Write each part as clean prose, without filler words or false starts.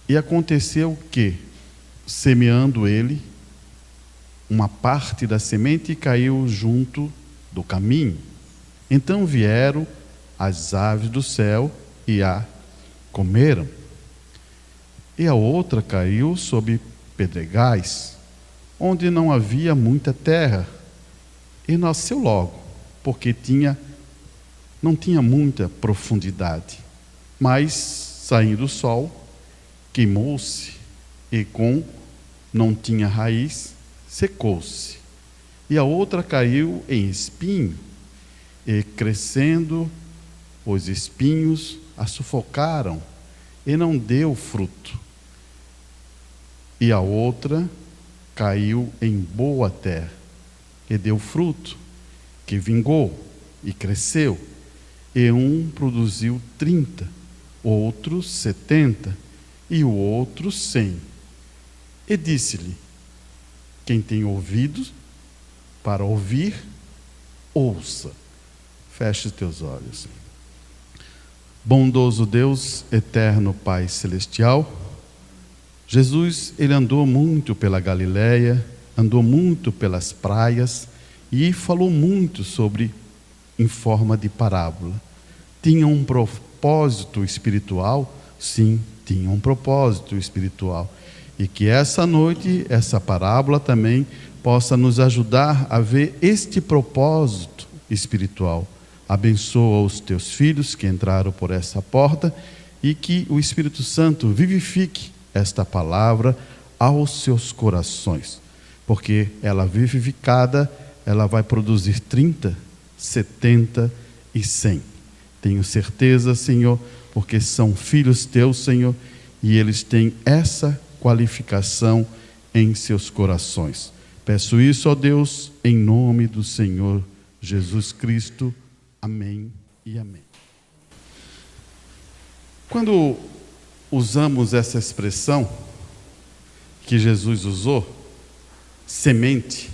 E aconteceu que, semeando ele, uma parte da semente caiu junto do caminho. Então vieram as aves do céu e a comeram. E a outra caiu sobre pedregais, onde não havia muita terra, e nasceu logo, porque não tinha muita profundidade. Mas, saindo o sol, queimou-se, e não tinha raiz, secou-se. E a outra caiu em espinho, e crescendo, os espinhos a sufocaram, e não deu fruto. E a outra caiu em boa terra, e deu fruto, que vingou e cresceu. E um produziu 30, outro 70, e o outro 100. E disse-lhe: quem tem ouvidos para ouvir, ouça. Feche os teus olhos. Bondoso Deus, eterno Pai celestial, Jesus, ele andou muito pela Galileia, andou muito pelas praias e falou muito em forma de parábola. Tinha um propósito espiritual? Sim, tinha um propósito espiritual. E que essa noite, essa parábola também possa nos ajudar a ver este propósito espiritual. Abençoa os teus filhos que entraram por essa porta e que o Espírito Santo vivifique esta palavra aos seus corações, porque ela vivificada, ela vai produzir 30, 70 e 100. Tenho certeza, Senhor, porque são filhos teus, Senhor, e eles têm essa qualificação em seus corações. Peço isso, ó Deus, em nome do Senhor Jesus Cristo. Amém e amém. Quando usamos essa expressão que Jesus usou, semente,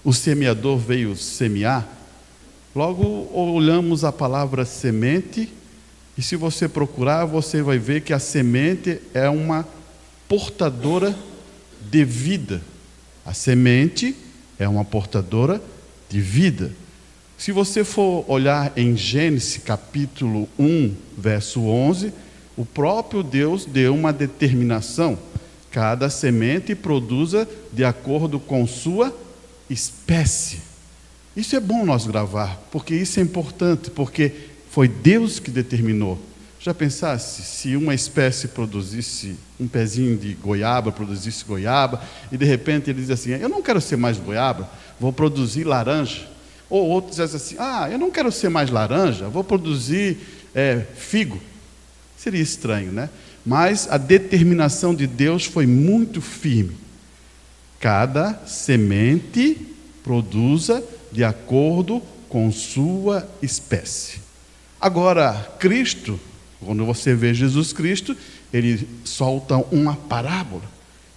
o semeador veio semear, logo olhamos a palavra semente, e se você procurar, você vai ver que a semente é uma portadora de vida. A semente é uma portadora de vida. Se você for olhar em Gênesis capítulo 1, verso 11, o próprio Deus deu uma determinação: cada semente produza de acordo com sua espécie. Isso é bom nós gravar, porque isso é importante, porque foi Deus que determinou. Já pensasse se uma espécie produzisse um pezinho de goiaba, produzisse goiaba, e de repente ele diz assim: eu não quero ser mais goiaba, vou produzir laranja. Ou outros dizem assim: eu não quero ser mais laranja, vou produzir figo. Seria estranho, né? Mas a determinação de Deus foi muito firme. Cada semente produza de acordo com sua espécie. Agora, Cristo, quando você vê Jesus Cristo, ele solta uma parábola.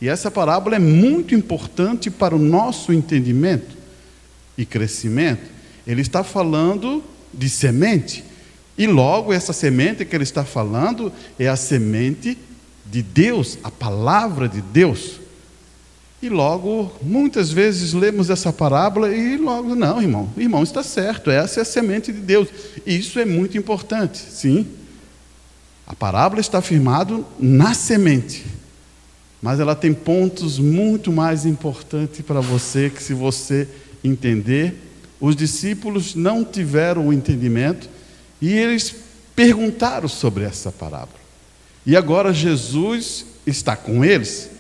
E essa parábola é muito importante para o nosso entendimento e crescimento. Ele está falando de semente, e logo essa semente que ele está falando é a semente de Deus, a palavra de Deus. E logo, muitas vezes lemos essa parábola e logo, não, irmão está certo, essa é a semente de Deus. E isso é muito importante, sim. A parábola está firmada na semente, mas ela tem pontos muito mais importantes para você, que se você entender, os discípulos não tiveram o entendimento e eles perguntaram sobre essa parábola. E agora Jesus está com eles,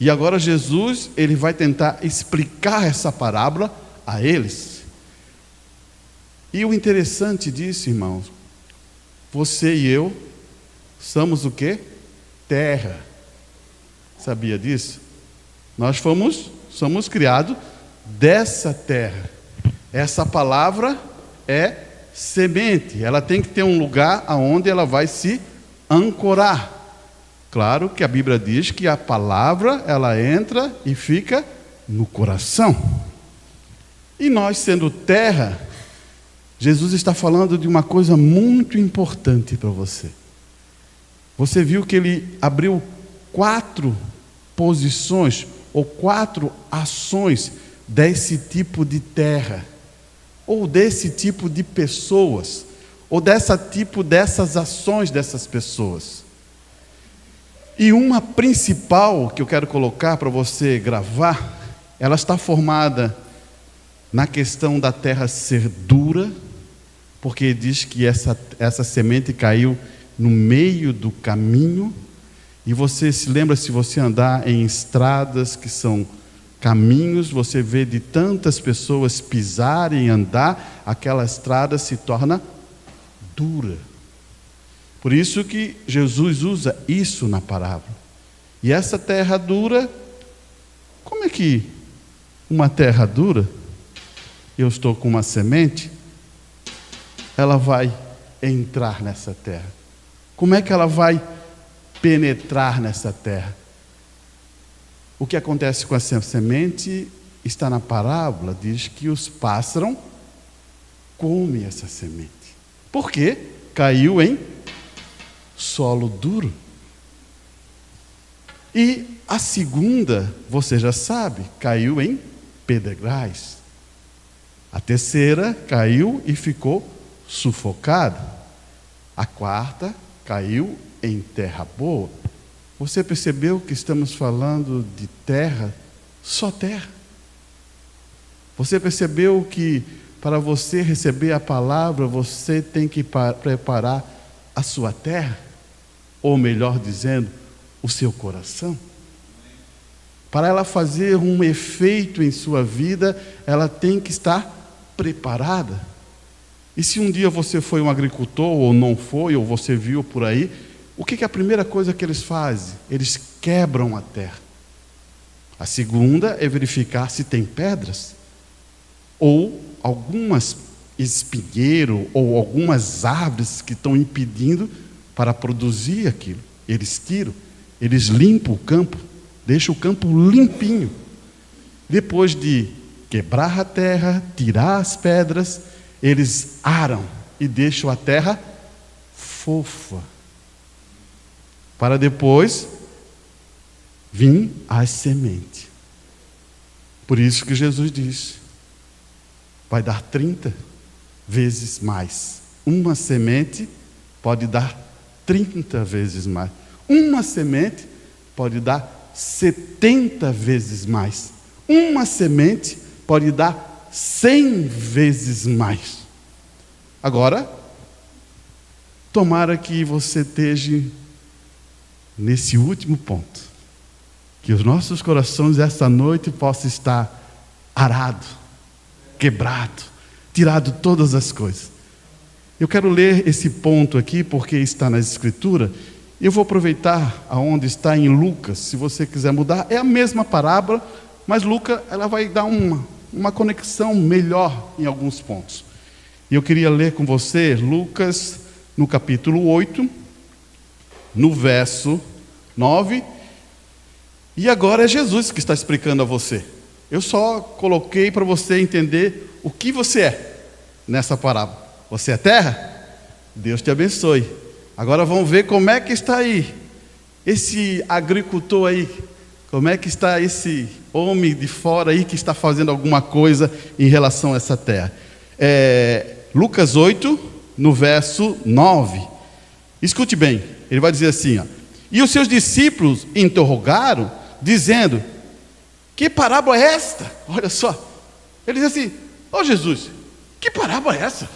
e agora Jesus ele vai tentar explicar essa parábola a eles. E o interessante disso, irmãos, você e eu somos o quê? Terra. Sabia disso? Nós somos criados dessa terra. Essa palavra é semente, ela tem que ter um lugar aonde ela vai se ancorar. Claro que a Bíblia diz que a palavra, ela entra e fica no coração. E nós, sendo terra, Jesus está falando de uma coisa muito importante para você. Você viu que ele abriu 4 posições ou 4 ações desse tipo de terra, ou desse tipo de pessoas, ou dessas ações dessas pessoas. E uma principal que eu quero colocar para você gravar, ela está formada na questão da terra ser dura, porque diz que essa semente caiu no meio do caminho. E você se lembra, se você andar em estradas que são caminhos, você vê de tantas pessoas pisarem e andar, aquela estrada se torna dura. Por isso que Jesus usa isso na parábola. E essa terra dura, como é que uma terra dura, eu estou com uma semente, ela vai entrar nessa terra? Como é que ela vai penetrar nessa terra? O que acontece com essa semente está na parábola, diz que os pássaros comem essa semente. Por quê? Caiu em solo duro. E a segunda, você já sabe, caiu em pedregais. A terceira caiu e ficou sufocada. A quarta caiu em terra boa. Você percebeu que estamos falando de terra, só terra? Você percebeu que para você receber a palavra, você tem que preparar a sua terra? Ou melhor dizendo, o seu coração? Para ela fazer um efeito em sua vida, ela tem que estar preparada. E se um dia você foi um agricultor, ou não foi, ou você viu por aí, o que é a primeira coisa que eles fazem? Eles quebram a terra. A segunda é verificar se tem pedras, ou algumas espinheiros, ou algumas árvores que estão impedindo para produzir aquilo. Eles tiram, eles limpam o campo, deixam o campo limpinho. Depois de quebrar a terra, tirar as pedras, eles aram e deixam a terra fofa, para depois vir as sementes. Por isso que Jesus diz, vai dar 30 vezes mais. Uma semente pode dar 30 vezes mais. Uma semente pode dar 70 vezes mais. Uma semente pode dar 100 vezes mais. Agora, tomara que você esteja nesse último ponto, que os nossos corações esta noite possam estar arado, quebrado, tirado todas as coisas. Eu quero ler esse ponto aqui porque está na Escritura. Eu vou aproveitar aonde está em Lucas. Se você quiser mudar, é a mesma parábola, mas Lucas ela vai dar uma conexão melhor em alguns pontos. E eu queria ler com você Lucas no capítulo 8, no verso 9. E agora é Jesus que está explicando a você. Eu só coloquei para você entender o que você é nessa parábola. Você é terra? Deus te abençoe. Agora vamos ver como é que está aí esse agricultor aí. Como é que está esse homem de fora aí que está fazendo alguma coisa em relação a essa terra? Lucas 8, no verso 9. Escute bem, ele vai dizer assim, ó. E os seus discípulos interrogaram, dizendo, que parábola é esta? Olha só, ele diz assim, ó Jesus, que parábola é essa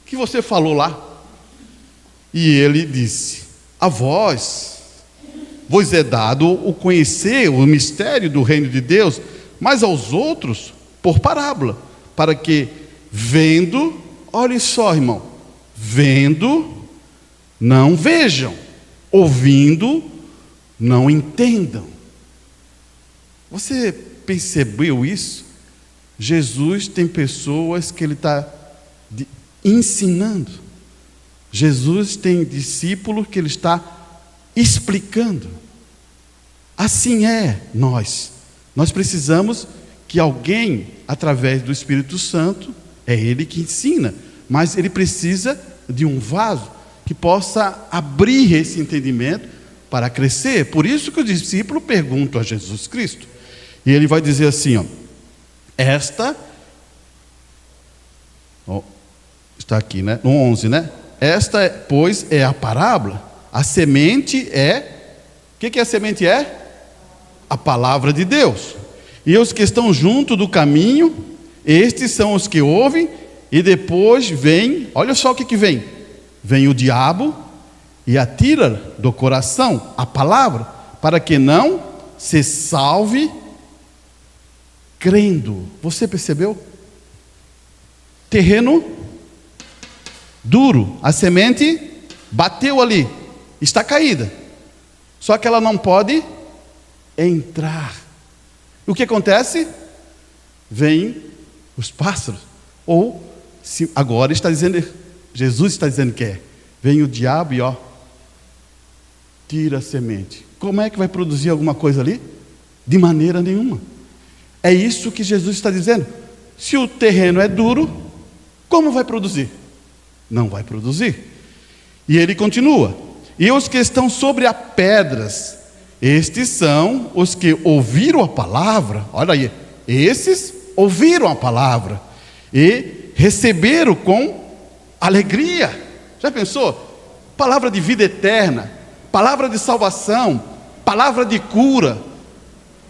que você falou lá? E ele disse, a vós é dado o conhecer o mistério do reino de Deus, mas aos outros por parábola, para que vendo, olhe só irmão, vendo, não vejam, ouvindo, não entendam. Você percebeu isso? Jesus tem pessoas que ele está ensinando. Jesus tem discípulos que ele está explicando. Assim é nós. Nós precisamos que alguém, através do Espírito Santo, é ele que ensina, mas ele precisa de um vaso que possa abrir esse entendimento para crescer. Por isso que o discípulo pergunta a Jesus Cristo. E ele vai dizer assim, ó, está aqui, né? No 11, né? Esta, pois, é a parábola. A semente é... O que a semente é? A palavra de Deus. E os que estão junto do caminho, estes são os que ouvem, e depois vem, olha só o que vem. Vem o diabo e atira do coração a palavra, para que não se salve crendo. Você percebeu? Terreno duro, a semente bateu ali, está caída, só que ela não pode entrar. E o que acontece? Vêm os pássaros, ou agora está dizendo, Jesus está dizendo que vem o diabo e tira a semente. Como é que vai produzir alguma coisa ali? De maneira nenhuma. É isso que Jesus está dizendo. Se o terreno é duro, como vai produzir? Não vai produzir. E ele continua: e os que estão sobre as pedras, estes são os que ouviram a palavra. Olha aí, esses ouviram a palavra e receberam com alegria. Já pensou? Palavra de vida eterna, palavra de salvação, palavra de cura,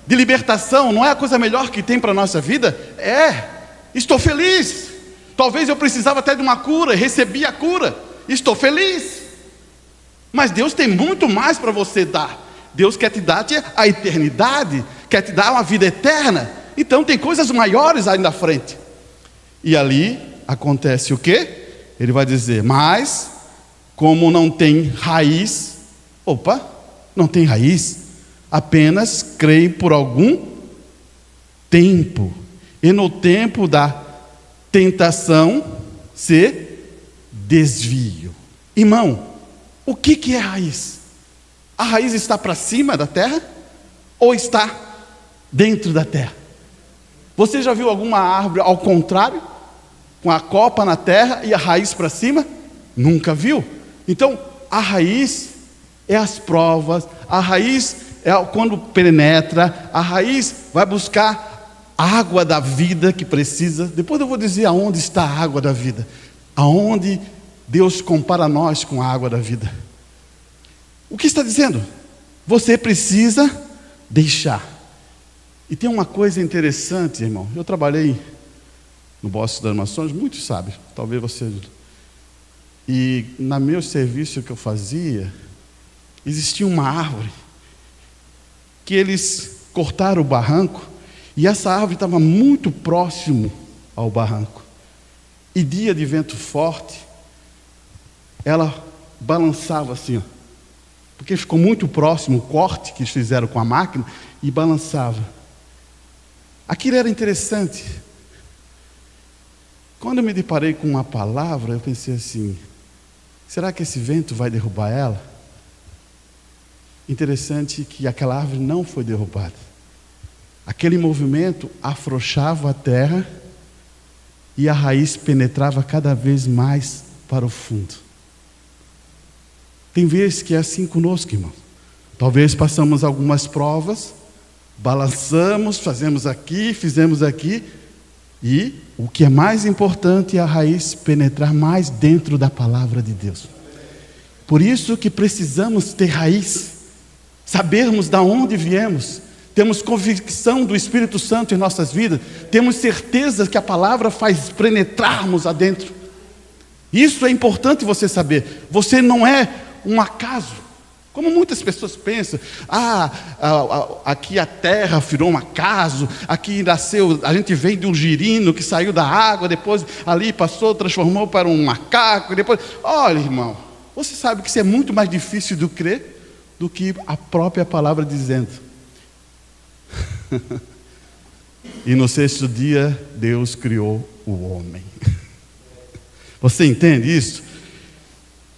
de libertação. Não é a coisa melhor que tem para a nossa vida? Estou feliz. Talvez eu precisava até de uma cura, recebi a cura, estou feliz. Mas Deus tem muito mais para você dar. Deus quer te dar a eternidade, quer te dar uma vida eterna. Então tem coisas maiores aí na frente. E ali acontece o quê? Ele vai dizer, mas como não tem raiz, não tem raiz, apenas creio por algum tempo, e no tempo da tentação se desvio. Irmão, o que é raiz? A raiz está para cima da terra ou está dentro da terra? Você já viu alguma árvore ao contrário, com a copa na terra e a raiz para cima? Nunca viu? Então a raiz é as provas, a raiz é quando penetra, a raiz vai buscar a água da vida que precisa. Depois eu vou dizer aonde está a água da vida, aonde Deus compara nós com a água da vida. O que está dizendo? Você precisa deixar. E tem uma coisa interessante, irmão. Eu trabalhei no Bosque das Nações, muitos sabem, talvez você. E no meu serviço que eu fazia, existia uma árvore que eles cortaram o barranco, e essa árvore estava muito próximo ao barranco. E dia de vento forte, ela balançava assim, porque ficou muito próximo o corte que eles fizeram com a máquina, e balançava. Aquilo era interessante. Quando eu me deparei com uma palavra, eu pensei assim, será que esse vento vai derrubar ela? Interessante que aquela árvore não foi derrubada. Aquele movimento afrouxava a terra e a raiz penetrava cada vez mais para o fundo. Tem vezes que é assim conosco, irmão. Talvez passamos algumas provas, balançamos, fizemos aqui, e o que é mais importante é a raiz penetrar mais dentro da palavra de Deus. Por isso que precisamos ter raiz, sabermos de onde viemos, temos convicção do Espírito Santo em nossas vidas, temos certeza que a palavra faz penetrarmos adentro. Isso é importante você saber. Você não é um acaso, como muitas pessoas pensam. Aqui a terra virou um acaso, aqui nasceu, a gente veio de um girino que saiu da água, depois ali passou, transformou para um macaco, depois... Olha, irmão, você sabe que isso é muito mais difícil de crer do que a própria palavra dizendo. E no sexto dia Deus criou o homem. Você entende isso?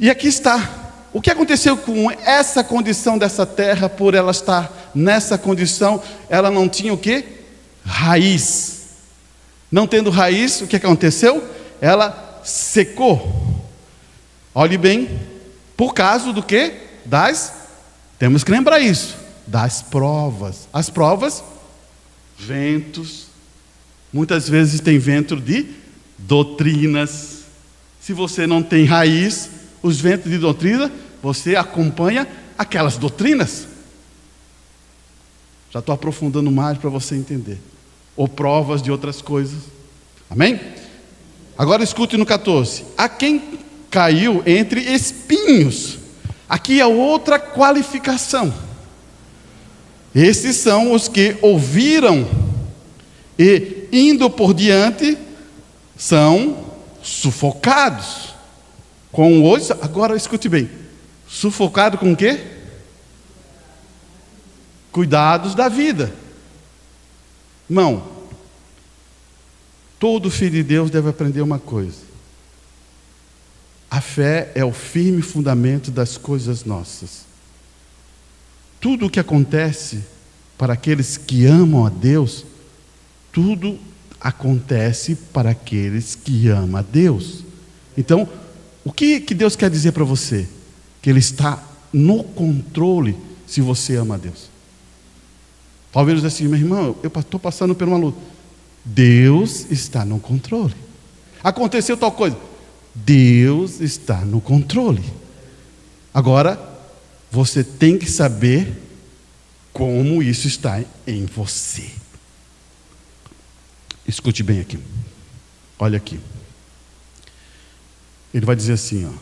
E aqui está. O que aconteceu com essa condição dessa terra? Por ela estar nessa condição, ela não tinha o quê? Raiz. Não tendo raiz, o que aconteceu? Ela secou. Olhe bem, por causa do quê? Das Temos que lembrar isso, das provas. As provas, ventos, muitas vezes tem vento de doutrinas. Se você não tem raiz, os ventos de doutrina, você acompanha aquelas doutrinas. Já estou aprofundando mais para você entender. Ou provas de outras coisas. Amém? Agora escute no 14. A quem caiu entre espinhos. Aqui é outra qualificação. Esses são os que ouviram e, indo por diante, são sufocados com os... Agora escute bem. Sufocado com o quê? Cuidados da vida. Irmão, todo filho de Deus deve aprender uma coisa. A fé é o firme fundamento das coisas nossas. Tudo o que acontece para aqueles que amam a Deus, tudo acontece para aqueles que amam a Deus. Então, o que Deus quer dizer para você? Que Ele está no controle se você ama a Deus. Talvez assim, meu irmão, eu estou passando por uma luta. Deus está no controle. Aconteceu tal coisa. Deus está no controle. Agora, você tem que saber como isso está em você. Escute bem aqui. Olha aqui. Ele vai dizer assim, ó.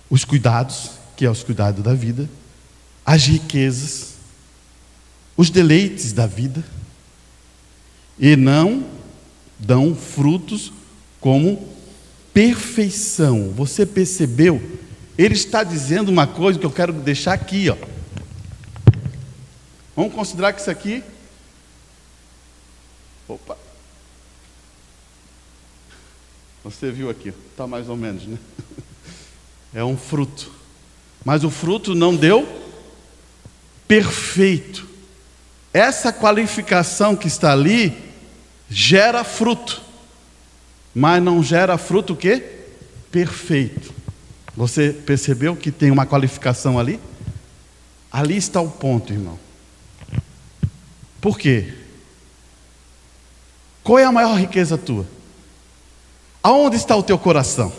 Os cuidados, que é os cuidados da vida, as riquezas, os deleites da vida, e não dão frutos como perfeição. Você percebeu? Ele está dizendo uma coisa que eu quero deixar aqui, ó. Vamos considerar que isso aqui... Opa! Você viu aqui, está mais ou menos, né? É um fruto. Mas o fruto não deu perfeito. Essa qualificação que está ali gera fruto. Mas não gera fruto o quê? Perfeito. Você percebeu que tem uma qualificação ali? Ali está o ponto, irmão. Por quê? Qual é a maior riqueza tua? Aonde está o teu coração?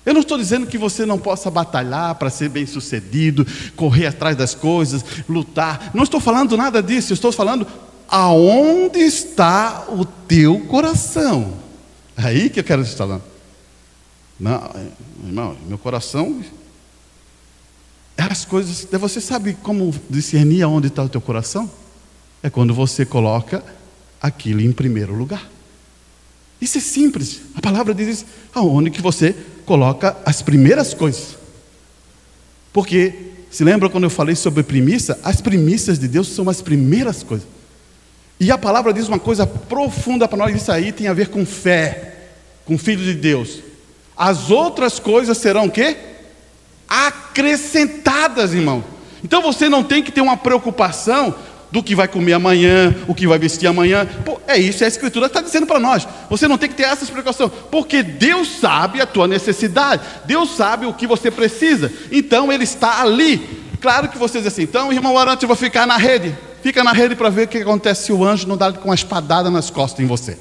Eu não estou dizendo que você não possa batalhar para ser bem sucedido, correr atrás das coisas, lutar. Não estou falando nada disso. Eu estou falando aonde está o teu coração. É aí que eu quero estar falando. Não, irmão, meu coração... As coisas... Você sabe como discernir aonde está o teu coração? É quando você coloca aquilo em primeiro lugar. Isso é simples. A palavra diz isso. Aonde que você coloca as primeiras coisas. Porque, se lembra quando eu falei sobre premissa? As premissas de Deus são as primeiras coisas. E a palavra diz uma coisa profunda para nós. Isso aí tem a ver com fé, com filho de Deus. As outras coisas serão o quê? Acrescentadas, irmão. Então você não tem que ter uma preocupação do que vai comer amanhã, o que vai vestir amanhã. Pô, é isso, a Escritura está dizendo para nós. Você não tem que ter essas preocupações, porque Deus sabe a tua necessidade, Deus sabe o que você precisa, então Ele está ali. Claro que você diz assim, então irmão Arante, eu vou ficar na rede. Fica na rede para ver o que acontece se o anjo não dá com uma espadada nas costas em você.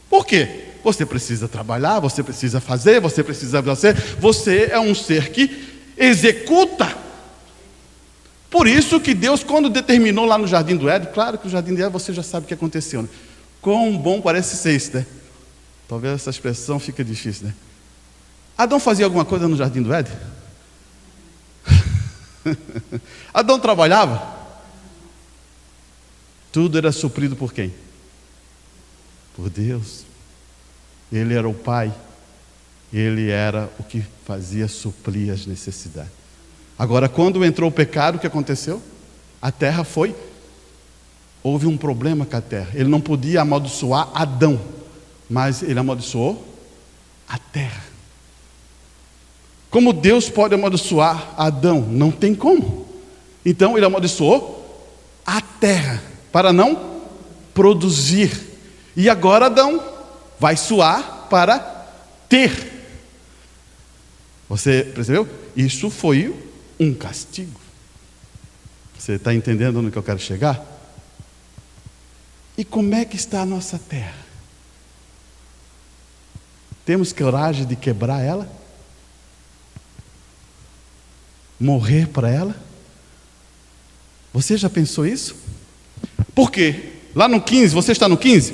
Por quê? Você precisa trabalhar, você precisa fazer, você é um ser que executa. Por isso que Deus, quando determinou lá no Jardim do Éden, claro que o Jardim do Éden você já sabe o que aconteceu, né? Quão bom parece ser isso, né? Talvez essa expressão fique difícil, né? Adão fazia alguma coisa no Jardim do Éden? Adão trabalhava? Tudo era suprido por quem? Por Deus. Ele era o Pai. Ele era o que fazia suprir as necessidades. Agora, quando entrou o pecado, o que aconteceu? A terra foi... Houve um problema com a terra. Ele não podia amaldiçoar Adão, mas ele amaldiçoou a terra. Como Deus pode amaldiçoar Adão? Não tem como. Então ele amaldiçoou a terra, para não produzir. E agora Adão vai suar para ter. Você percebeu? Isso foi um castigo. Você está entendendo no que eu quero chegar? E como é que está a nossa terra? Temos coragem de quebrar ela? Morrer para ela? Você já pensou isso? Por quê? Lá no 15, você está no 15?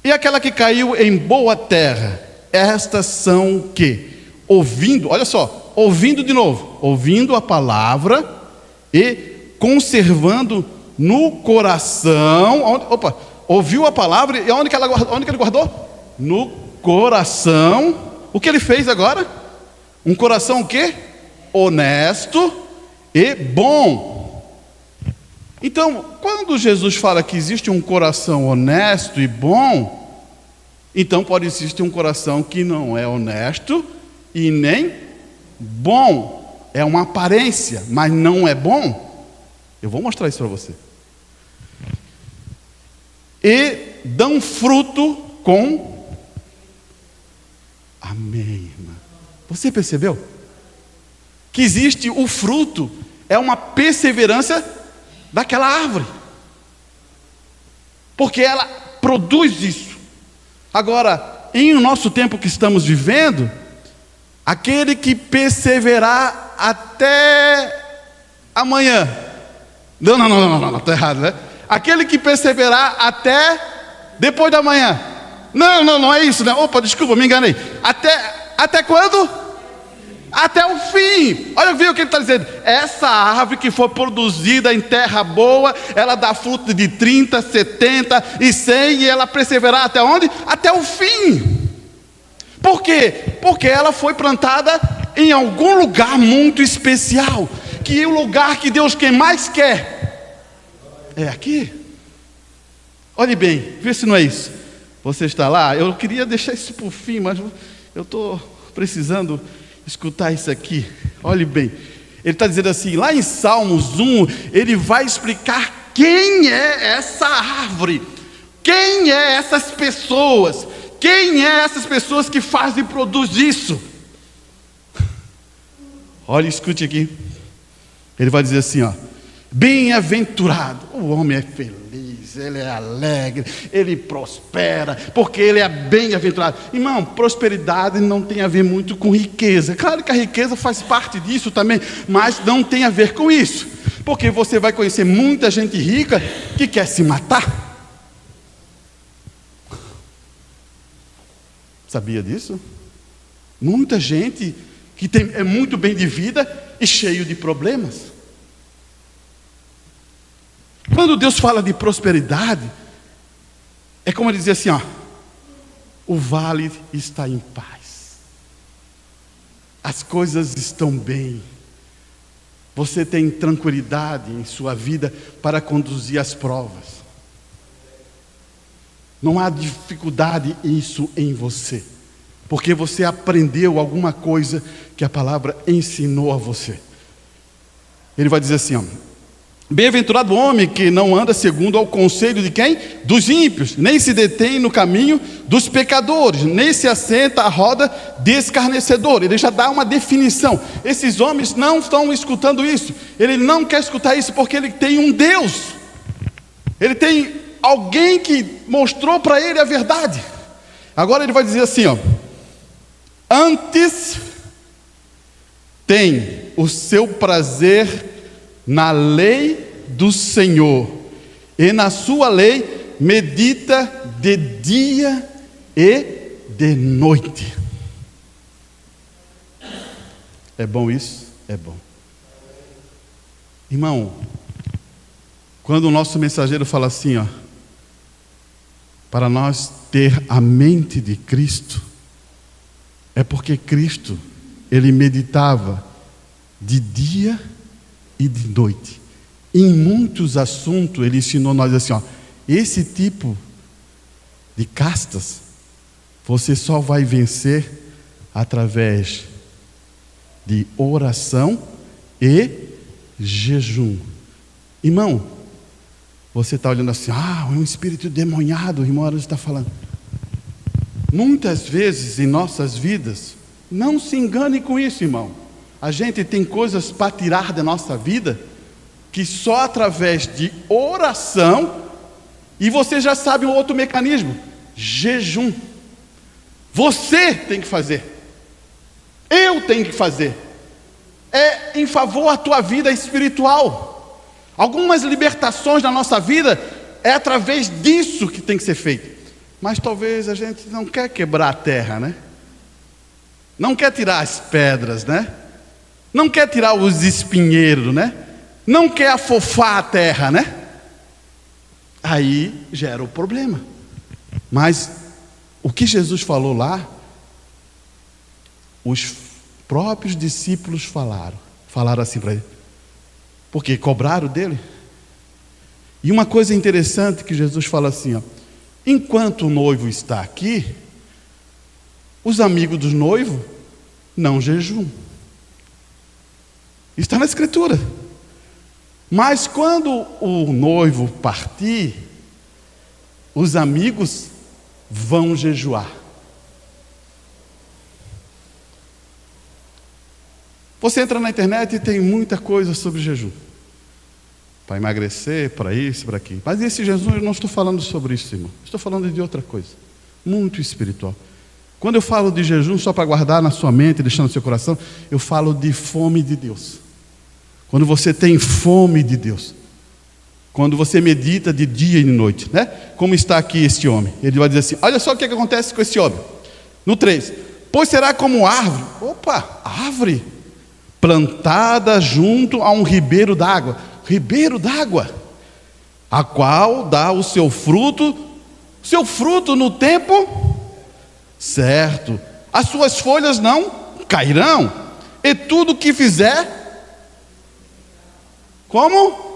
E aquela que caiu em boa terra, estas são o quê? Ouvindo, olha só, ouvindo de novo, ouvindo a palavra e conservando no coração. Opa, ouviu a palavra e onde que ele guardou? No coração. O que ele fez agora? Um coração o quê? Honesto e bom. Então, quando Jesus fala que existe um coração honesto e bom, então pode existir um coração que não é honesto e nem bom. É uma aparência, mas não é bom. Eu vou mostrar isso para você. E dão fruto com... Amém, irmã. Você percebeu? Que existe o fruto, é uma perseverança daquela árvore. Porque ela produz isso. Agora, em o nosso tempo que estamos vivendo, aquele que perseverar até amanhã. Não, está errado, né? Aquele que perseverar até depois da manhã. Não é isso, né? Opa, desculpa, me enganei. Até quando? Até o fim. Olha, viu o que ele está dizendo? Essa árvore que for produzida em terra boa, ela dá fruto de 30, 70 e 100, e ela perseverar até onde? Até o fim. Por quê? Porque ela foi plantada em algum lugar muito especial, que é o lugar que Deus quem mais quer é aqui. Olhe bem, vê se não é isso. Você está lá, eu queria deixar isso por fim, mas eu estou precisando escutar isso aqui. Olhe bem, ele está dizendo assim, lá em Salmos 1, ele vai explicar quem é essa árvore, quem é essas pessoas, quem é essas pessoas que fazem e produzem isso. Olha, escute aqui. Ele vai dizer assim, ó: bem-aventurado, o homem é feliz, ele é alegre, ele prospera, porque ele é bem-aventurado. Irmão, prosperidade não tem a ver muito com riqueza. Claro que a riqueza faz parte disso também, mas não tem a ver com isso, porque você vai conhecer muita gente rica que quer se matar. Sabia disso? Muita gente que é muito bem de vida e cheio de problemas. Quando Deus fala de prosperidade, é como dizer assim, ó: o vale está em paz, as coisas estão bem, você tem tranquilidade em sua vida para conduzir as provas, não há dificuldade isso em você, porque você aprendeu alguma coisa que a palavra ensinou a você. Ele vai dizer assim, ó: bem-aventurado o homem que não anda segundo ao conselho de quem? Dos ímpios, nem se detém no caminho dos pecadores, nem se assenta à roda de escarnecedor. Ele já dá uma definição. Esses homens não estão escutando isso. Ele não quer escutar isso porque ele tem um Deus. Ele tem alguém que mostrou para ele a verdade. Agora ele vai dizer assim, ó: antes tem o seu prazer na lei do Senhor, e na sua lei medita de dia e de noite. É bom isso? É bom. Irmão, quando o nosso mensageiro fala assim, ó, para nós ter a mente de Cristo, é porque Cristo, ele meditava de dia e de noite. Em muitos assuntos ele ensinou nós assim, ó: esse tipo de castas você só vai vencer através de oração e jejum. Irmão, você está olhando assim, é um espírito demoniado, o irmão Aros está falando. Muitas vezes em nossas vidas, não se engane com isso, irmão, a gente tem coisas para tirar da nossa vida que só através de oração, e você já sabe um outro mecanismo: jejum. Você tem que fazer, eu tenho que fazer, é em favor da tua vida espiritual. Algumas libertações da nossa vida é através disso que tem que ser feito. Mas talvez a gente não quer quebrar a terra, né? Não quer tirar as pedras, né? Não quer tirar os espinheiros, né? Não quer afofar a terra, né? Aí gera o problema. Mas o que Jesus falou lá, os próprios discípulos falaram assim para ele, porque cobraram dele. E uma coisa interessante que Jesus fala assim, ó: enquanto o noivo está aqui, os amigos do noivo não jejuam. Está na Escritura. Mas quando o noivo partir, os amigos vão jejuar. Você entra na internet e tem muita coisa sobre jejum, para emagrecer, para isso, para aquilo. Mas esse jejum, eu não estou falando sobre isso, irmão. Estou falando de outra coisa, muito espiritual. Quando eu falo de jejum, só para guardar na sua mente, deixar no seu coração, eu falo de fome de Deus. Quando você tem fome de Deus, quando você medita de dia e de noite, né? Como está aqui este homem, ele vai dizer assim: olha só o que acontece com esse homem. No 3, pois será como árvore, árvore, plantada junto a um ribeiro d'água, a qual dá o seu fruto no tempo certo, as suas folhas não cairão, e tudo que fizer, como?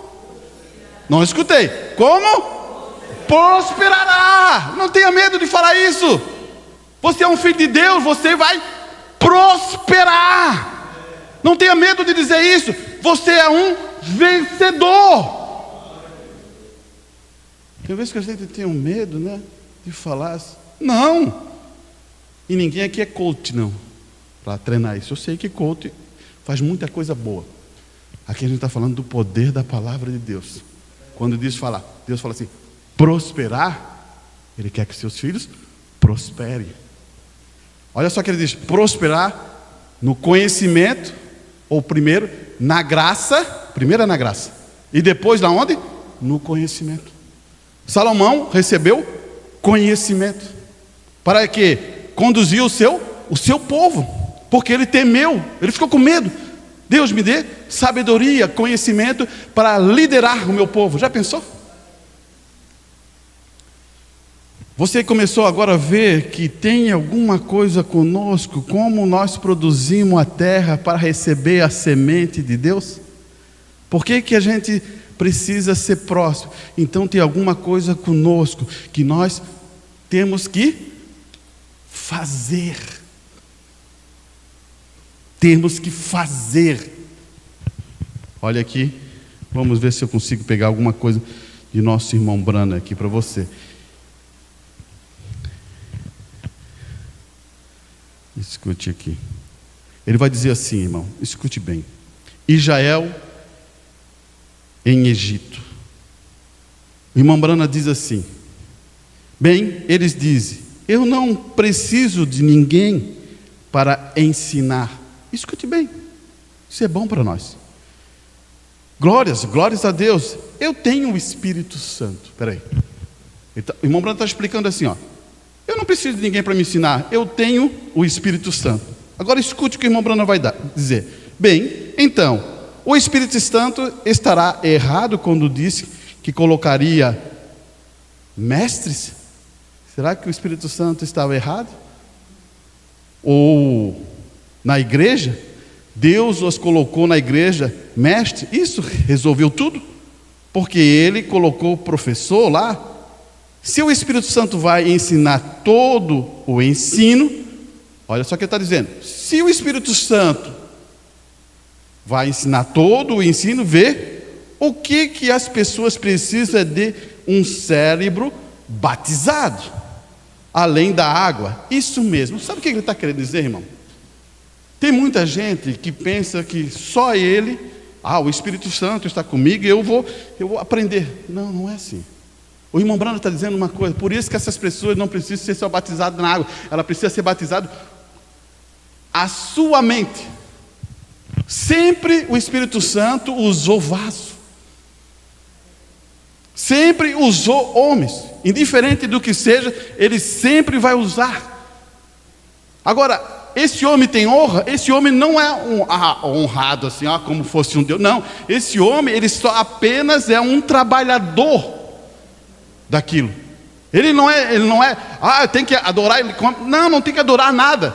Não escutei. Como? Prosperará. Não tenha medo de falar isso. Você é um filho de Deus, você vai prosperar. Não tenha medo de dizer isso. Você é um vencedor. Tem vezes que a gente tem um medo, né, de falar assim. Não. E ninguém aqui é coach, não, para treinar isso. Eu sei que coach faz muita coisa boa. Aqui a gente está falando do poder da palavra de Deus. Quando Deus fala assim, prosperar, Ele quer que seus filhos prosperem. Olha só que Ele diz: prosperar no conhecimento, ou primeiro na graça, primeiro é na graça, e depois na onde? No conhecimento. Salomão recebeu conhecimento, para que conduzir o seu povo, porque ele temeu, ele ficou com medo. Deus me dê sabedoria, conhecimento para liderar o meu povo. Já pensou? Você começou agora a ver que tem alguma coisa conosco, como nós produzimos a terra para receber a semente de Deus? Por que a gente precisa ser próximo? Então tem alguma coisa conosco que nós temos que fazer. Temos que fazer. Olha aqui, vamos ver se eu consigo pegar alguma coisa de nosso irmão Brana aqui para você. Escute aqui. Ele vai dizer assim, irmão, escute bem. Israel em Egito. O irmão Brana diz assim: bem, eles dizem, eu não preciso de ninguém para ensinar. Escute bem, isso é bom para nós. Glórias a Deus. Eu tenho o Espírito Santo. Espera aí. O irmão Brando está explicando assim, ó: eu não preciso de ninguém para me ensinar, eu tenho o Espírito Santo. Agora escute o que o irmão Brando vai dizer. Bem, então, o Espírito Santo estará errado quando disse que colocaria mestres? Será que o Espírito Santo estava errado? Ou na igreja, Deus os colocou na igreja mestre? Isso resolveu tudo? Porque Ele colocou o professor lá. Se o Espírito Santo vai ensinar todo o ensino, olha só o que ele está dizendo: se o Espírito Santo vai ensinar todo o ensino, vê o que as pessoas precisam é de um cérebro batizado, além da água. Isso mesmo. Sabe o que ele está querendo dizer, irmão? Tem muita gente que pensa que só ele o Espírito Santo está comigo e eu vou aprender. Não, não é assim. O irmão Brando está dizendo uma coisa, por isso que essas pessoas não precisam ser só batizadas na água, ela precisa ser batizada a sua mente. Sempre o Espírito Santo usou vaso, sempre usou homens, indiferente do que seja, ele sempre vai usar. Agora, esse homem tem honra? Esse homem não é honrado assim, como fosse um Deus. Não, esse homem, ele só apenas é um trabalhador daquilo. Ele não é, tem que adorar ele. Não tem que adorar nada.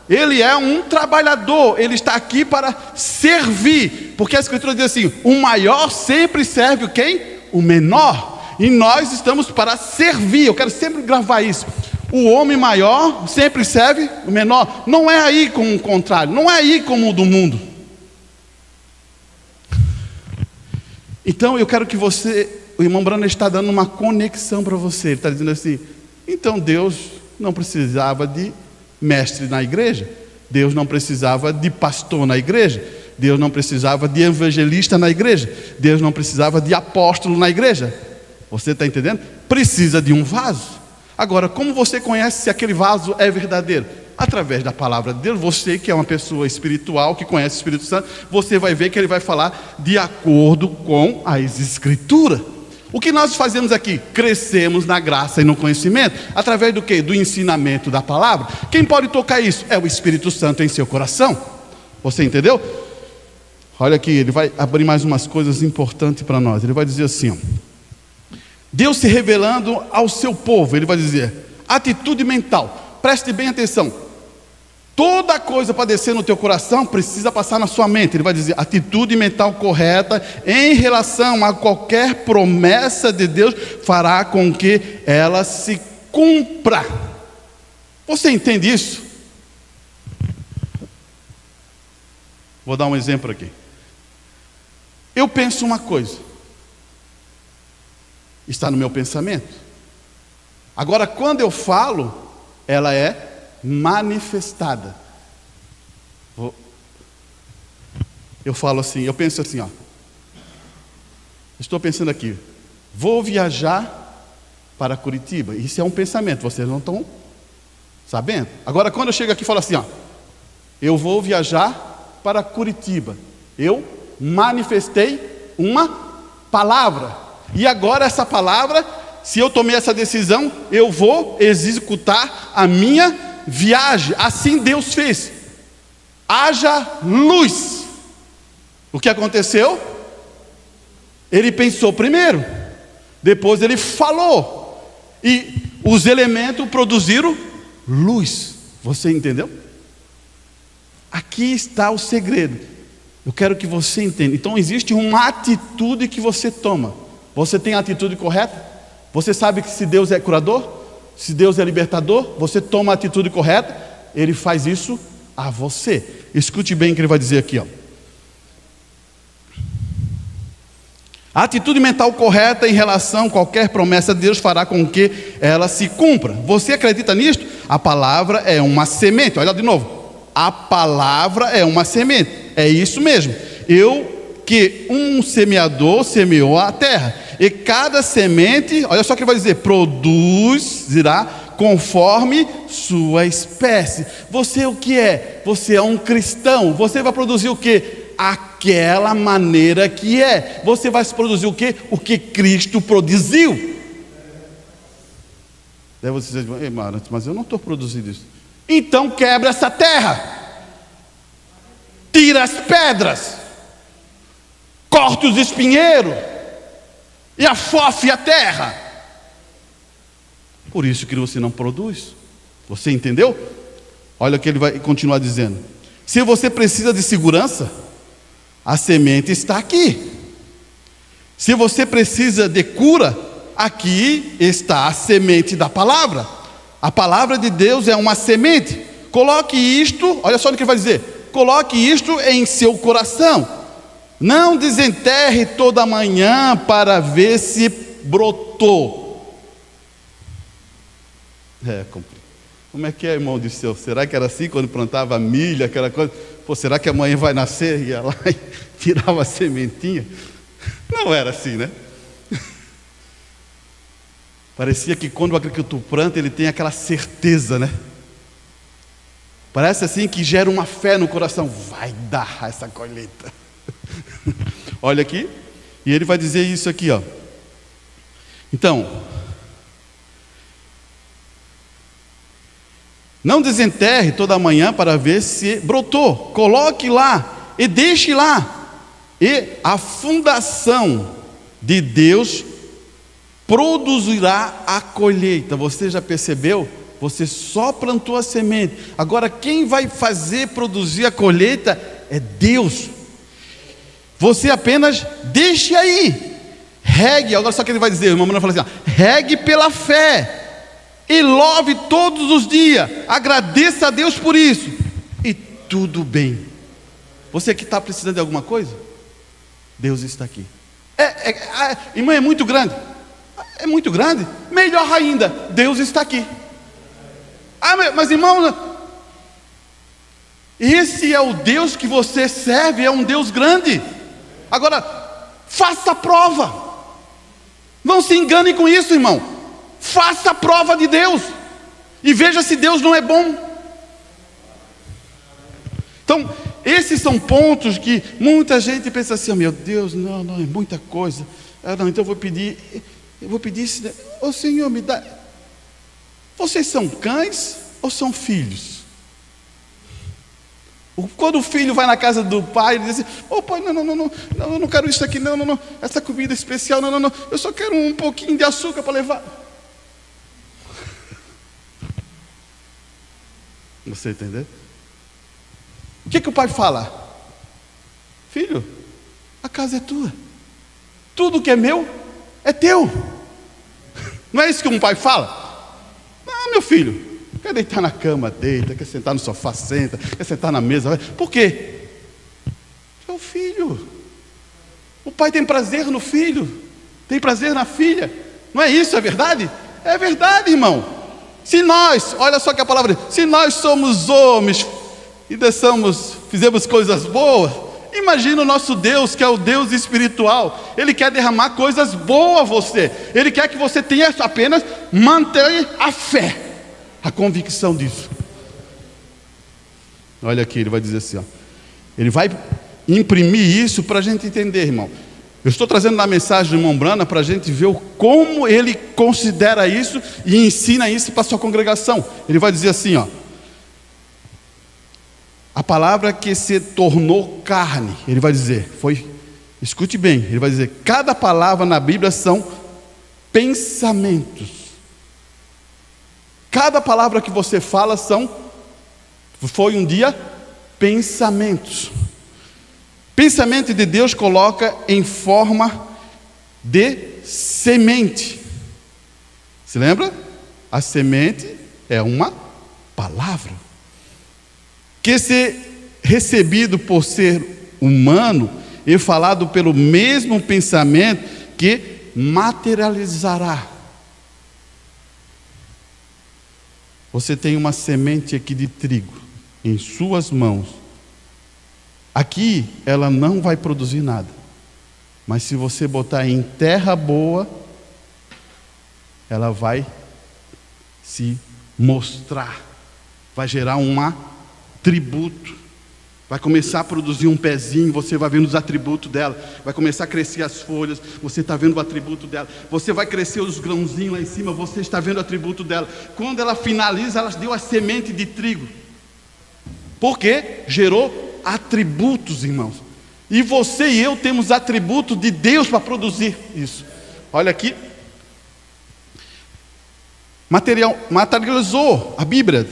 Ele é um trabalhador, ele está aqui para servir, porque a Escritura diz assim: o maior sempre serve quem? O menor. E nós estamos para servir. Eu quero sempre gravar isso. O homem maior sempre serve o menor. Não é aí como o contrário, não é aí como o do mundo. Então eu quero que você, o irmão Brando está dando uma conexão para você. Ele está dizendo assim: então Deus não precisava de mestre na igreja, Deus não precisava de pastor na igreja, Deus não precisava de evangelista na igreja, Deus não precisava de apóstolo na igreja. Você está entendendo? Precisa de um vaso. Agora, como você conhece se aquele vaso é verdadeiro? Através da palavra de Deus. Você que é uma pessoa espiritual, que conhece o Espírito Santo, você vai ver que ele vai falar de acordo com as Escrituras. O que nós fazemos aqui? Crescemos na graça e no conhecimento. Através do quê? Do ensinamento da palavra. Quem pode tocar isso? É o Espírito Santo em seu coração. Você entendeu? Olha aqui, ele vai abrir mais umas coisas importantes para nós. Ele vai dizer assim, Deus se revelando ao seu povo. Ele vai dizer, atitude mental. Preste bem atenção. Toda coisa para descer no teu coração precisa passar na sua mente. Ele vai dizer, atitude mental correta em relação a qualquer promessa de Deus fará com que ela se cumpra. Você entende isso? Vou dar um exemplo aqui. Eu penso uma coisa, está no meu pensamento. Agora, quando eu falo, ela é manifestada. Eu falo assim, eu penso assim, estou pensando aqui, vou viajar para Curitiba. Isso é um pensamento, vocês não estão sabendo. Agora, quando eu chego aqui e falo assim, eu vou viajar para Curitiba, eu manifestei uma palavra, e agora essa palavra, se eu tomei essa decisão, eu vou executar a minha viagem. Assim Deus fez. Haja luz. O que aconteceu? Ele pensou primeiro, depois ele falou, e os elementos produziram luz. Você entendeu? Aqui está o segredo. Eu quero que você entenda. Então existe uma atitude que você toma. Você tem a atitude correta? Você sabe que se Deus é curador, se Deus é libertador, você toma a atitude correta, Ele faz isso a você. Escute bem o que ele vai dizer aqui, A atitude mental correta em relação a qualquer promessa de Deus fará com que ela se cumpra. Você acredita nisto? A palavra é uma semente. Olha de novo. A palavra é uma semente. É isso mesmo. Que um semeador semeou a terra. E cada semente, olha só o que ele vai dizer, produzirá conforme sua espécie. Você o que é? Você é um cristão. Você vai produzir o que? Aquela maneira que é. Você vai produzir o que? O que Cristo produziu. Daí você diz, ei, Mara, mas eu não estou produzindo isso. Então quebra essa terra. Tira as pedras. Corte os espinheiros. E afofe a terra. Por isso que você não produz. Você entendeu? Olha o que ele vai continuar dizendo. Se você precisa de segurança, a semente está aqui. Se você precisa de cura, aqui está a semente da palavra. A palavra de Deus é uma semente. Coloque isto, olha só o que ele vai dizer. Coloque isto em seu coração. Não desenterre toda manhã para ver se brotou. Como é que é, irmão do céu? Será que era assim quando plantava milho, aquela coisa? Pô, será que amanhã vai nascer? Ia lá e tirava a sementinha. Não era assim, né? Parecia que quando o agricultor planta, ele tem aquela certeza, né? Parece assim que gera uma fé no coração. Vai dar essa colheita. Olha aqui. E ele vai dizer isso aqui, ó. Então, não desenterre toda manhã para ver se brotou. Coloque lá e deixe lá. E a fundação de Deus produzirá a colheita. Você já percebeu? Você só plantou a semente. Agora quem vai fazer produzir a colheita é Deus. Você apenas deixe aí. Regue, agora só que ele vai dizer, uma mulher fala assim, ó, regue pela fé e louve todos os dias, agradeça a Deus por isso, e tudo bem. Você que está precisando de alguma coisa, Deus está aqui. Irmã, é muito grande. É muito grande? Melhor ainda, Deus está aqui. Mas irmão, esse é o Deus que você serve, é um Deus grande. Agora, faça a prova. Não se engane com isso, irmão. Faça a prova de Deus e veja se Deus não é bom. Então, esses são pontos que muita gente pensa assim, oh, meu Deus, não, é muita coisa. Não, então eu vou pedir ô Senhor, me dá. Vocês são cães ou são filhos? Quando o filho vai na casa do pai, ele diz assim, ô pai, não, eu não quero isso aqui, não, essa comida especial, não, eu só quero um pouquinho de açúcar para levar. Você entendeu? O que o pai fala? Filho, a casa é tua, tudo que é meu é teu. Não é isso que um pai fala? Não, meu filho, quer deitar na cama, deita, quer sentar no sofá, senta, quer sentar na mesa, vai. Por quê? É o filho. O pai tem prazer no filho, tem prazer na filha. Não é isso, é verdade? É verdade, irmão. Se nós, olha só que a palavra diz, se nós somos homens e fizemos coisas boas, imagina o nosso Deus, que é o Deus espiritual. Ele quer derramar coisas boas a você. Ele quer que você tenha apenas mantenha a fé, a convicção disso. Olha aqui, ele vai dizer assim, ó. Ele vai imprimir isso para a gente entender, irmão. Eu estou trazendo na mensagem do irmão Brana para a gente ver como ele considera isso e ensina isso para a sua congregação. Ele vai dizer assim, ó. A palavra que se tornou carne, ele vai dizer, escute bem, ele vai dizer, cada palavra na Bíblia são pensamentos. Cada palavra que você fala foi um dia pensamentos. Pensamento de Deus coloca em forma de semente. Se lembra? A semente é uma palavra que se recebido por ser humano e falado pelo mesmo pensamento que materializará. Você tem uma semente aqui de trigo em suas mãos. Aqui ela não vai produzir nada, mas se você botar em terra boa, ela vai se mostrar, vai gerar um atributo, vai começar a produzir um pezinho, você vai vendo os atributos dela, vai começar a crescer as folhas, você está vendo o atributo dela, você vai crescer os grãozinhos lá em cima, você está vendo o atributo dela. Quando ela finaliza, ela deu a semente de trigo, porque gerou atributos, irmãos, e você e eu temos atributos de Deus para produzir isso. Olha aqui, materializou, a Bíblia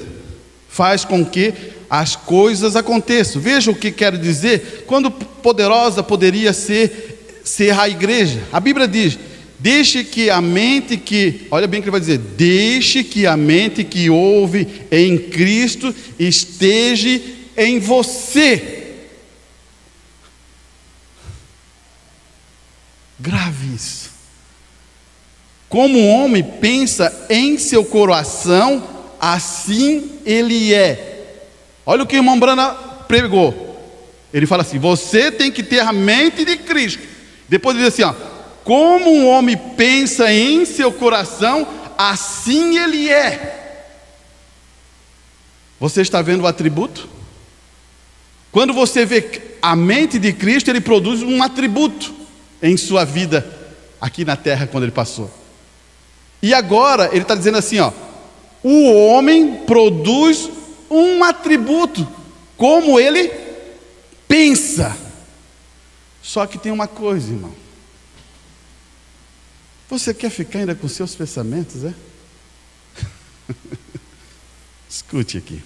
faz com que as coisas aconteçam. Veja o que quero dizer. Quando poderosa poderia ser a igreja, a Bíblia diz, deixe que a mente que, olha bem o que ele vai dizer, deixe que a mente que ouve em Cristo esteja em você. Grave isso. Como o homem pensa em seu coração, assim ele é. Olha o que o irmão Brana pregou. Ele fala assim: você tem que ter a mente de Cristo. Depois ele diz assim, como um homem pensa em seu coração, assim ele é. Você está vendo o atributo? Quando você vê a mente de Cristo, ele produz um atributo em sua vida aqui na terra quando ele passou. E agora ele está dizendo assim, o homem produz um atributo, como ele pensa. Só que tem uma coisa, irmão. Você quer ficar ainda com seus pensamentos, é? Escute aqui.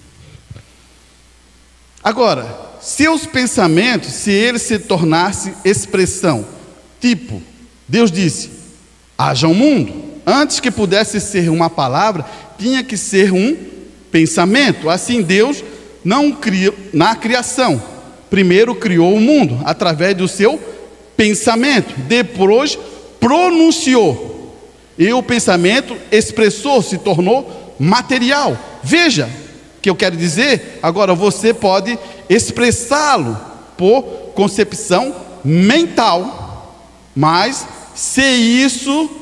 Agora, seus pensamentos, se eles se tornassem expressão, tipo, Deus disse, haja um mundo. Antes que pudesse ser uma palavra, tinha que ser um pensamento. Assim Deus não criou na criação. Primeiro criou o mundo através do seu pensamento. Depois pronunciou. E o pensamento expressou, se tornou material. Veja o que eu quero dizer. Agora você pode expressá-lo por concepção mental. Mas se isso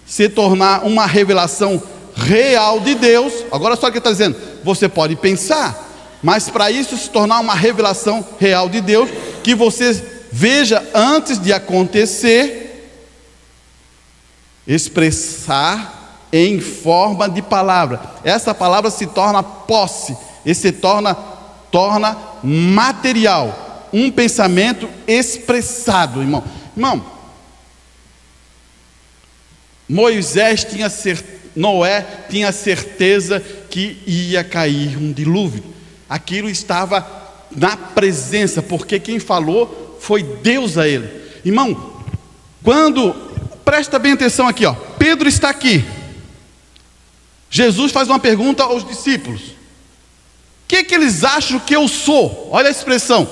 se tornar uma revelação real de Deus, agora só que ele está dizendo, você pode pensar, mas para isso se tornar uma revelação real de Deus, que você veja antes de acontecer, expressar em forma de palavra. Essa palavra se torna posse, e se torna material, um pensamento expressado, irmão. Moisés tinha Noé tinha certeza que ia cair um dilúvio. Aquilo estava na presença, porque quem falou foi Deus a ele. Irmão, presta bem atenção aqui, Pedro está aqui. Jesus faz uma pergunta aos discípulos: o que eles acham que eu sou? Olha a expressão,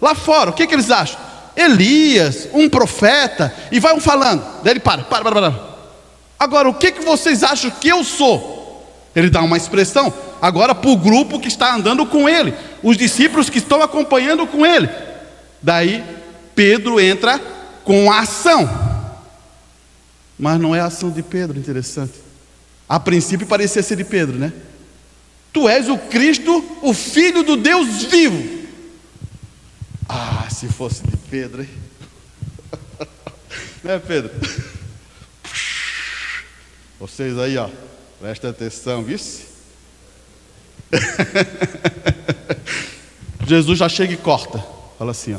lá fora, o que eles acham? Elias, um profeta, e vai falando. Daí ele para. Agora, o que vocês acham que eu sou? Ele dá uma expressão, agora para o grupo que está andando com ele, os discípulos que estão acompanhando com ele. Daí, Pedro entra com a ação. Mas não é a ação de Pedro, interessante. A princípio parecia ser de Pedro, né? Tu és o Cristo, o Filho do Deus vivo. Ah, se fosse de Pedro, hein? Né, Pedro? Vocês aí, presta atenção, vice? Jesus já chega e corta. Fala assim,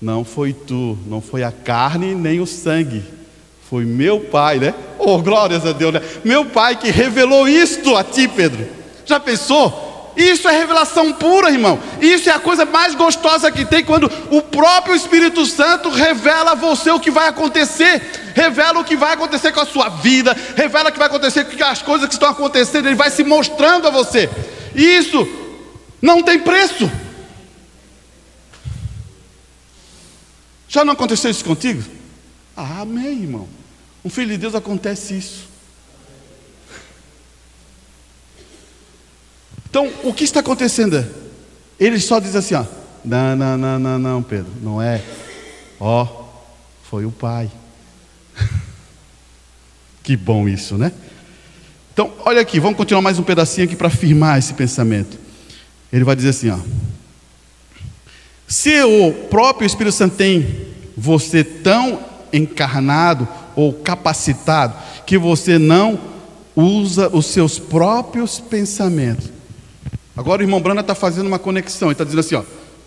não foi tu, não foi a carne nem o sangue, foi meu Pai, né? Oh, glórias a Deus, né? Meu Pai que revelou isto a ti, Pedro. Já pensou? Isso é revelação pura, irmão. Isso é a coisa mais gostosa que tem, quando o próprio Espírito Santo revela a você o que vai acontecer. Revela o que vai acontecer com a sua vida. Revela o que vai acontecer com as coisas que estão acontecendo. Ele vai se mostrando a você. Isso não tem preço. Já não aconteceu isso contigo? Amém, irmão. Um filho de Deus acontece isso. Então, o que está acontecendo? Ele só diz assim, não, Pedro, não é. Foi o Pai. Que bom isso, né? Então, olha aqui, vamos continuar mais um pedacinho aqui para afirmar esse pensamento. Ele vai dizer assim, se o próprio Espírito Santo tem você tão encarnado ou capacitado, que você não usa os seus próprios pensamentos. Agora o irmão Brana está fazendo uma conexão. Ele está dizendo assim,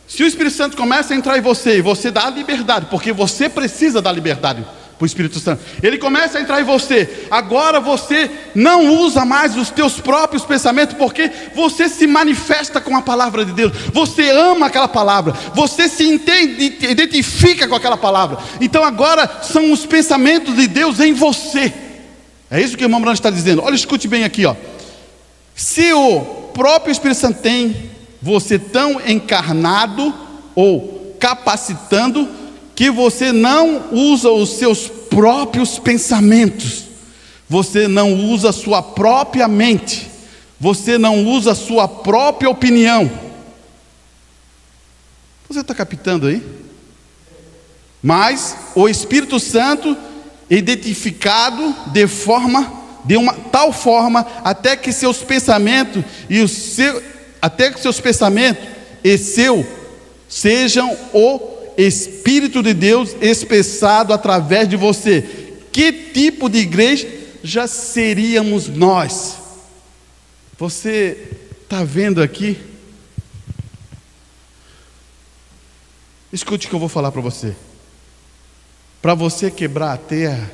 se o Espírito Santo começa a entrar em você, e você dá a liberdade, porque você precisa dar liberdade para o Espírito Santo. Ele começa a entrar em você. Agora você não usa mais os teus próprios pensamentos, porque você se manifesta com a palavra de Deus. Você ama aquela palavra. Você se identifica com aquela palavra. Então agora são os pensamentos de Deus em você. É isso que o irmão Brana está dizendo. Olha, escute bem aqui, Se o próprio Espírito Santo tem você tão encarnado ou capacitando, que você não usa os seus próprios pensamentos, você não usa a sua própria mente, Você não usa a sua própria opinião. Você está captando aí? Mas o Espírito Santo identificado de uma tal forma até que seus pensamentos e seu sejam o Espírito de Deus expressado através de você. Que tipo de igreja já seríamos nós? Você está vendo aqui? Escute o que eu vou falar para você. Para você quebrar a terra,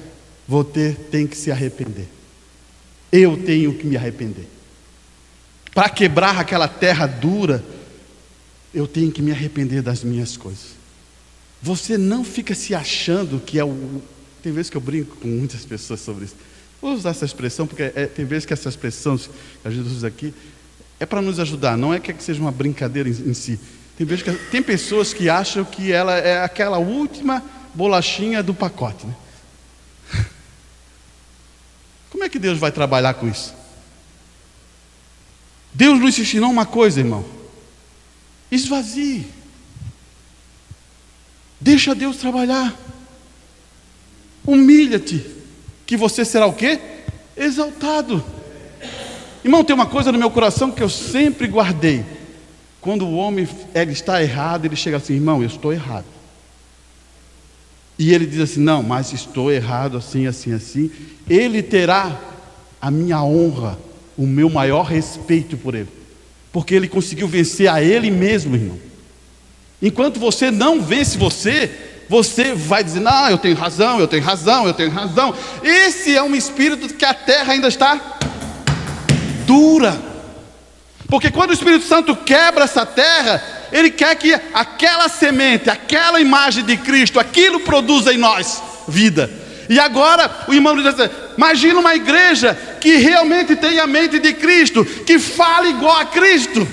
você tem que se arrepender. Eu tenho que me arrepender. Para quebrar aquela terra dura, eu tenho que me arrepender das minhas coisas. Você não fica se achando que é o... Tem vezes que eu brinco com muitas pessoas sobre isso. Vou usar essa expressão porque tem vezes que essa expressão que a gente usa aqui é para nos ajudar, não é que seja uma brincadeira em si. Tem pessoas que acham que ela é aquela última bolachinha do pacote, né? Como é que Deus vai trabalhar com isso? Deus nos ensinou uma coisa, irmão: esvazie, deixa Deus trabalhar, humilha-te, que você será o quê? Exaltado. Irmão, tem uma coisa no meu coração que eu sempre guardei. Quando o homem está errado, ele chega assim: irmão, eu estou errado. E ele diz assim: não, mas estou errado assim, assim, assim. Ele terá a minha honra, o meu maior respeito por ele, porque ele conseguiu vencer a ele mesmo, irmão. Enquanto você não vence você vai dizer: não, eu tenho razão, eu tenho razão, eu tenho razão. Esse é um espírito que a terra ainda está dura. Porque quando o Espírito Santo quebra essa terra, ele quer que aquela semente, aquela imagem de Cristo, aquilo produza em nós vida. E agora o irmão diz assim: imagina uma igreja que realmente tem a mente de Cristo, que fala igual a Cristo.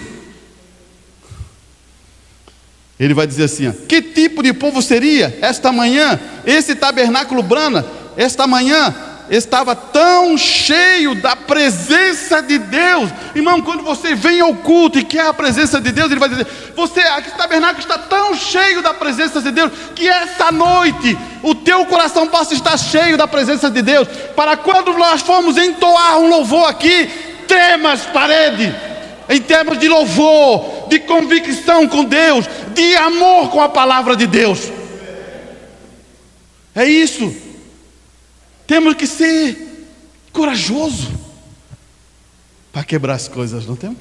Ele vai dizer assim: que tipo de povo seria esta manhã? Esse tabernáculo Brana, esta manhã estava tão cheio da presença de Deus. Irmão, quando você vem ao culto e quer a presença de Deus, ele vai dizer: esse tabernáculo está tão cheio da presença de Deus, que essa noite o teu coração possa estar cheio da presença de Deus, para quando nós formos entoar um louvor aqui, trema as paredes, em termos de louvor, de convicção com Deus, de amor com a palavra de Deus. É isso. Temos que ser corajosos para quebrar as coisas, não temos?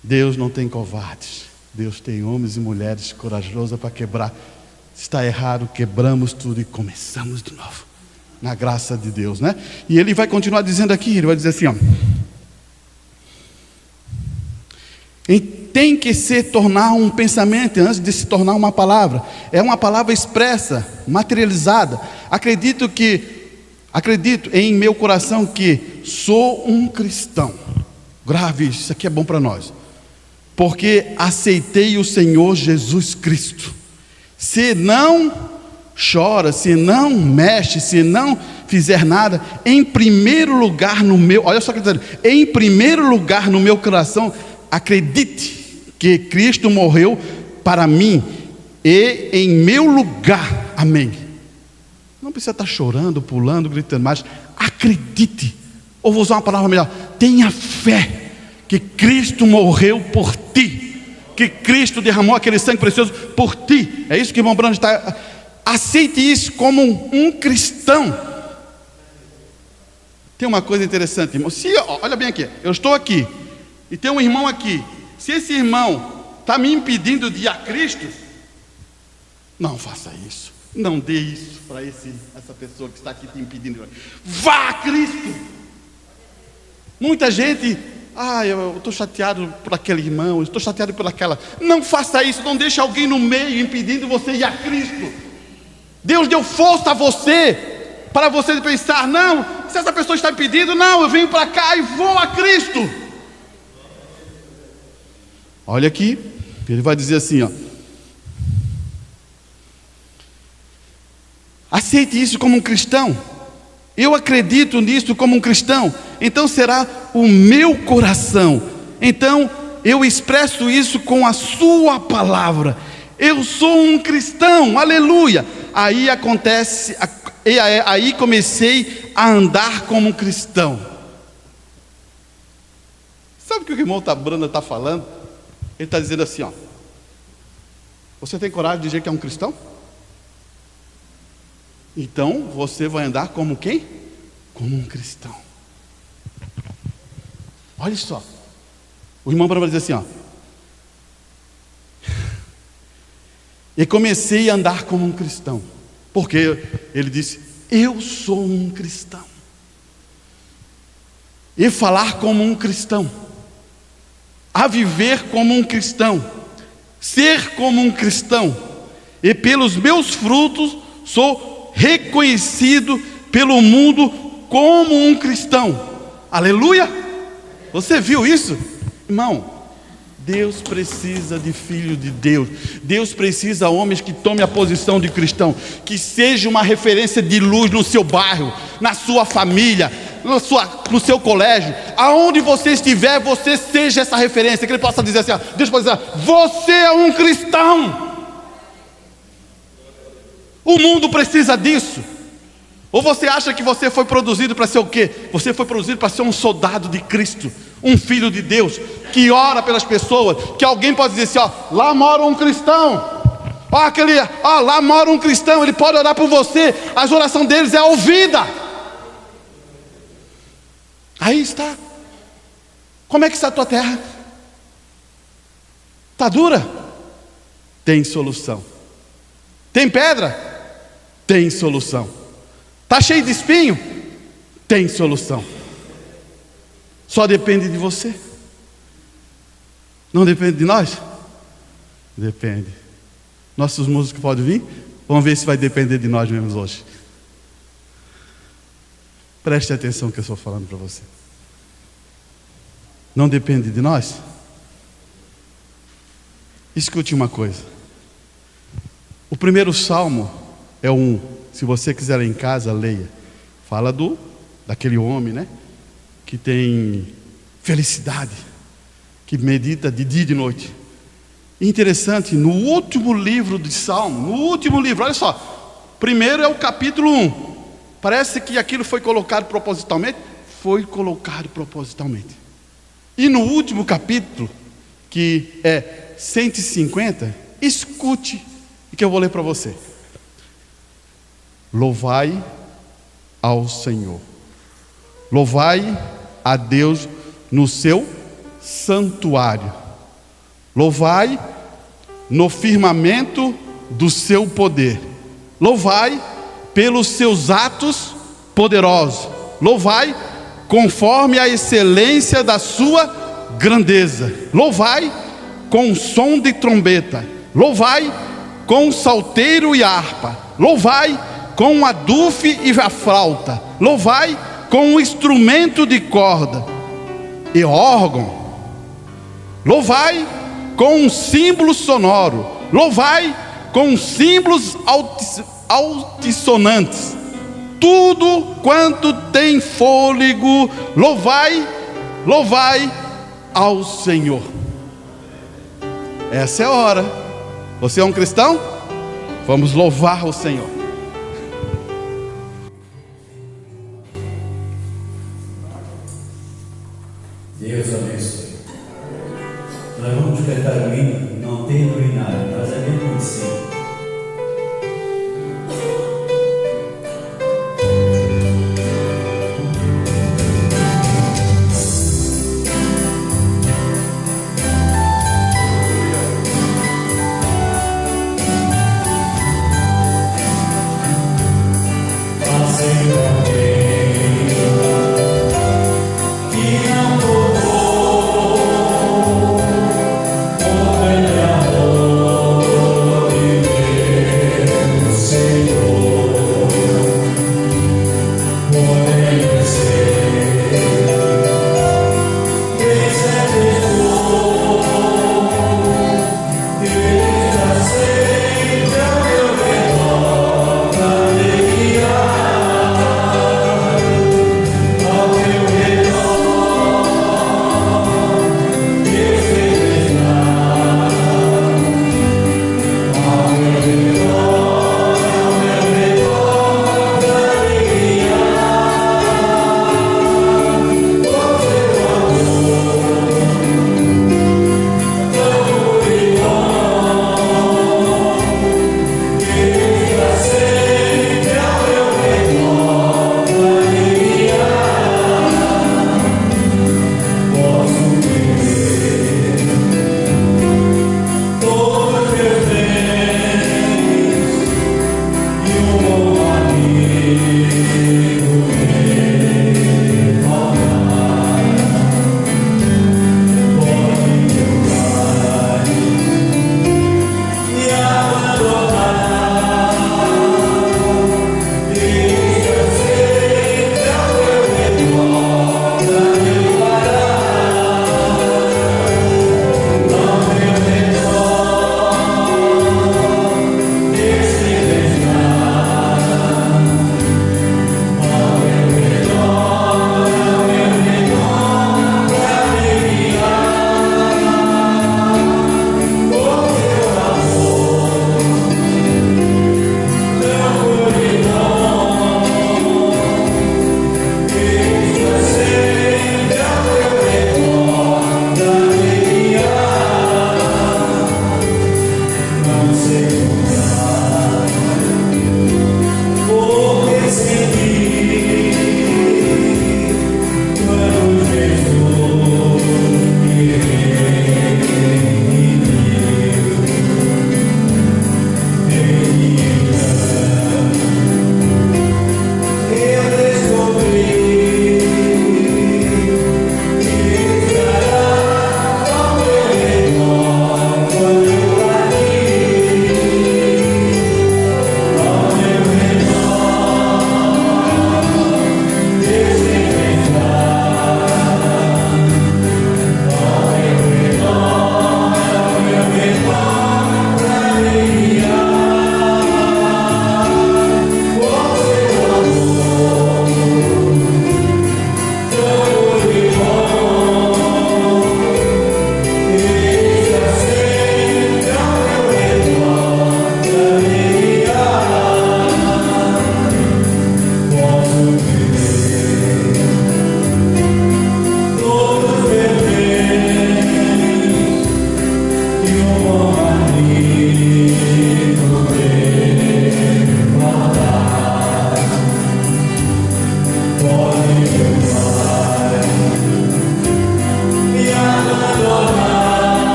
Deus não tem covardes. Deus tem homens e mulheres corajosos para quebrar. Se está errado, quebramos tudo e começamos de novo, na graça de Deus, né? E ele vai continuar dizendo aqui, ele vai dizer assim, ó: tem que se tornar um pensamento antes de se tornar uma palavra. É uma palavra expressa, materializada. Acredito em meu coração que sou um cristão. Grave isso aqui é bom para nós. Porque aceitei o Senhor Jesus Cristo. Se não chora, se não mexe, se não fizer nada, em primeiro lugar no meu, olha só o que está dizendo, em primeiro lugar no meu coração, acredite que Cristo morreu para mim e em meu lugar, amém. Não precisa estar chorando, pulando, gritando, mas acredite, ou vou usar uma palavra melhor, tenha fé que Cristo morreu por ti, que Cristo derramou aquele sangue precioso por ti. É isso que o irmão Branco está. Aceite isso como um cristão. Tem uma coisa interessante, irmão. Olha bem aqui, eu estou aqui e tem um irmão aqui. Se esse irmão está me impedindo de ir a Cristo, não faça isso. Não dê isso para essa pessoa que está aqui te impedindo. Vá a Cristo. Muita gente, eu estou chateado por aquele irmão, eu estou chateado por aquela. Não faça isso, não deixe alguém no meio impedindo você ir a Cristo. Deus deu força a você, para você pensar: não, se essa pessoa está impedindo, não, eu venho para cá e vou a Cristo. Olha aqui, ele vai dizer assim, ó: aceite isso como um cristão. Eu acredito nisso como um cristão. então será o meu coração. Então eu expresso isso com a sua palavra. Eu sou um cristão, aleluia. Aí acontece, aí comecei a andar como um cristão. Sabe o que o irmão Branda está falando? Ele está dizendo assim, ó: você tem coragem de dizer que é um cristão? Então você vai andar como quem? Como um cristão. Olha só, o irmão Branda vai dizer assim, ó: e comecei a andar como um cristão, porque ele disse: eu sou um cristão, e falar como um cristão, a viver como um cristão, ser como um cristão, e pelos meus frutos sou reconhecido pelo mundo como um cristão. Aleluia! Você viu isso? Irmão, Deus precisa de filho de Deus. Deus precisa de homens que tomem a posição de cristão, que seja uma referência de luz no seu bairro, na sua família, no seu colégio, aonde você estiver, você seja essa referência, que ele possa dizer assim, ó, Deus pode dizer: você é um cristão. O mundo precisa disso. Ou você acha que você foi produzido para ser o quê? Você foi produzido para ser um soldado de Cristo, um filho de Deus, que ora pelas pessoas, que alguém pode dizer assim, ó, lá mora um cristão, lá mora um cristão, ele pode orar por você, a oração deles é ouvida. Aí está. Como é que está a tua terra? Está dura? Tem solução. Tem pedra? Tem solução. Está cheio de espinho? Tem solução. Só depende de você. Não depende de nós? Depende. Nossos músicos podem vir? Vamos ver se vai depender de nós mesmos hoje. Preste atenção no que eu estou falando para você. Não depende de nós? Escute uma coisa. O primeiro salmo é se você quiser em casa, leia. Fala daquele homem, né? Que tem felicidade, que medita de dia e de noite. Interessante, no último livro de Salmo, olha só, primeiro é o capítulo 1. Parece que aquilo foi colocado propositalmente. Foi colocado propositalmente. E no último capítulo, que é 150, escute o que eu vou ler para você. Louvai ao Senhor, louvai a Deus no seu santuário, louvai no firmamento do seu poder, louvai pelos seus atos poderosos, louvai conforme a excelência da sua grandeza, louvai com som de trombeta, louvai com salteiro e harpa, louvai com a dufe e a flauta, louvai com o instrumento de corda e órgão, louvai com um símbolo sonoro, louvai com símbolos altissonantes, tudo quanto tem fôlego, louvai ao Senhor. Essa é a hora. Você é um cristão? Vamos louvar o Senhor. Deus abençoe. Nós vamos cantar o hino, não tem nada, nós é bem conhecido.